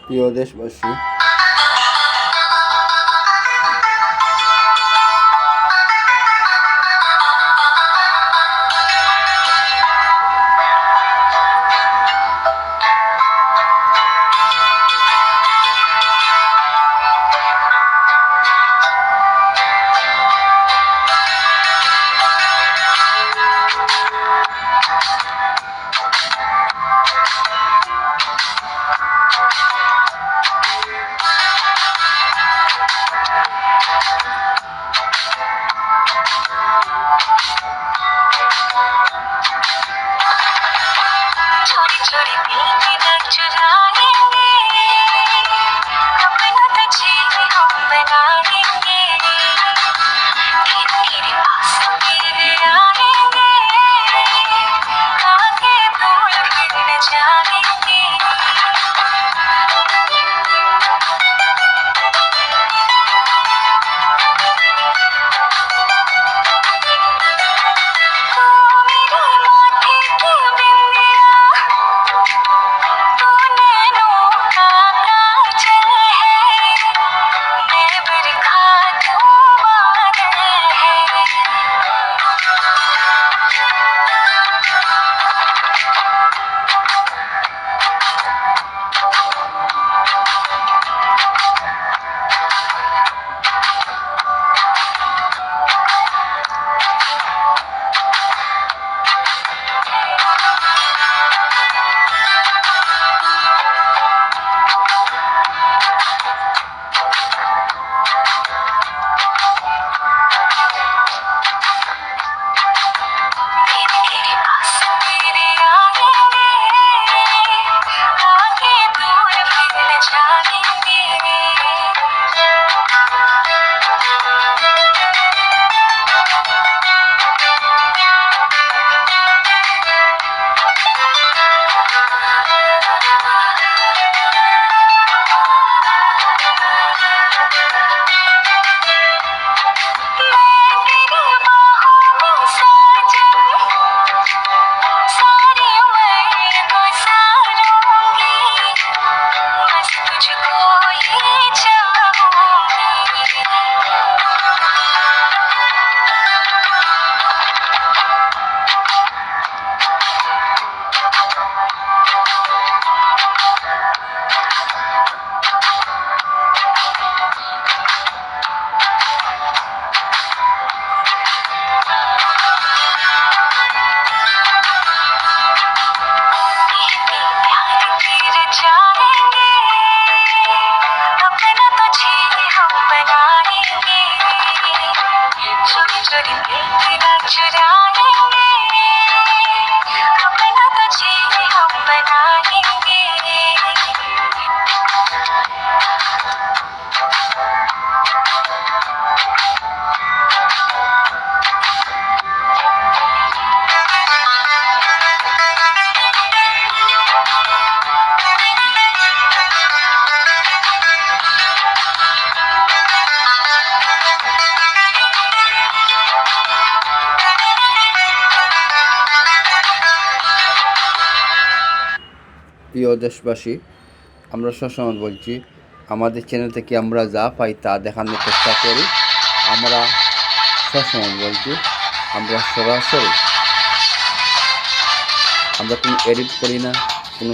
প্রিয় দেশবাসী, छोटी छोटी मीठी नग चुराएंगे, अपना तो जी हम बनाएंगे, धीरे धीरे पास तेरे आएंगे, आगे भूल फिर न जाएंगे। প্রিয় দেশবাসী, আমরা সবসময় বলছি, আমাদের চ্যানেল থেকে আমরা যা পাই তা দেখানোর চেষ্টা করি। আমরা সবসময় বলছি, আমরা সরাসরি, আমরা কোনো এডিট করি না, কোনো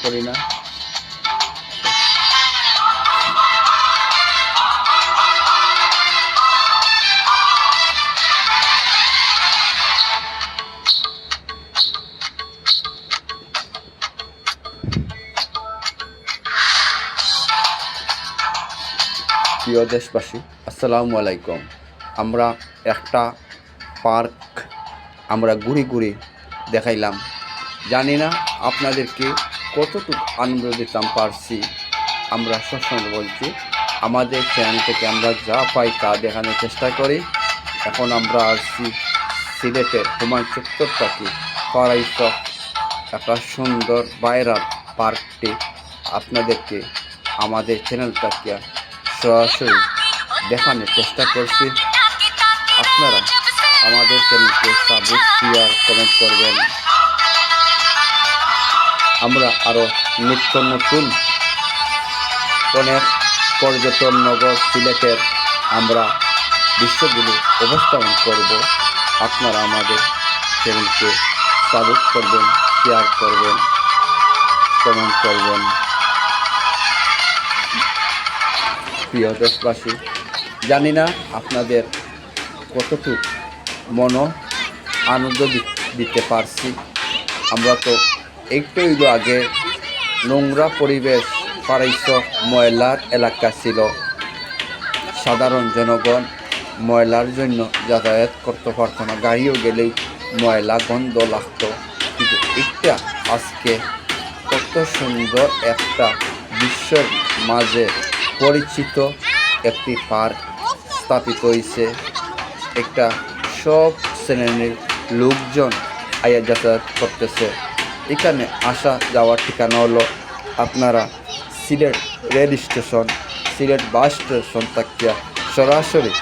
করি না। প্রিয় দেশবাসী, আসসালামু আলাইকুম। আমরা একটা পার্ক আমরা ঘুরে দেখাইলাম। জানি না আপনাদেরকে কতটুকু আনন্দ দিতাম পারছি। আমরা সবসময় বলছি, আমাদের চ্যানেল থেকে আমরা যা পাই তা দেখানোর চেষ্টা করি। এখন আমরা আসছি সিলেটের হুমায়ুন চত্বরটাকে পারাইছ একটা সুন্দর ভাইরাল পার্কটি আপনাদেরকে আমাদের চ্যানেলটাকে সরাসরি দেখানোর চেষ্টা করছি। আপনারা আমাদের চ্যানেলকে সাবস্ক্রাইব, শেয়ার, কমেন্ট করবেন। আমরা আরও নিত্য নতুন অনেক পর্যটন নগর সিলেটের আমরা দৃশ্যগুলো উপস্থাপন করব। আপনারা আমাদের চ্যানেলকে সাবস্ক্রাইব করবেন, শেয়ার করবেন, কমেন্ট করবেন। প্রিয় দেশবাসী, জানি না আপনাদের কতটুকু আনন্দ দিতে পারছি। আমরা তো একটু আগে নোংরা পরিবেশ পারাইশ ময়লার এলাকা ছিল, সাধারণ জনগণ ময়লার জন্য যাতায়াত করতে পারত না, গাড়িও গেলেই ময়লা গন্ধ লাগতো। কিন্তু এটা আজকে কত সুন্দর একটা বিশ্বের মাঝে পরিচিত একটি পার্ক স্থাপিত হয়েছে। একটা সব শ্রেণীর লোকজন আয়া যাতায়াত করতেছে। এখানে আসা যাওয়ার ঠিকানা হলো আপনারা Sylhet rail station, Sylhet bus station থেকে সরাসরি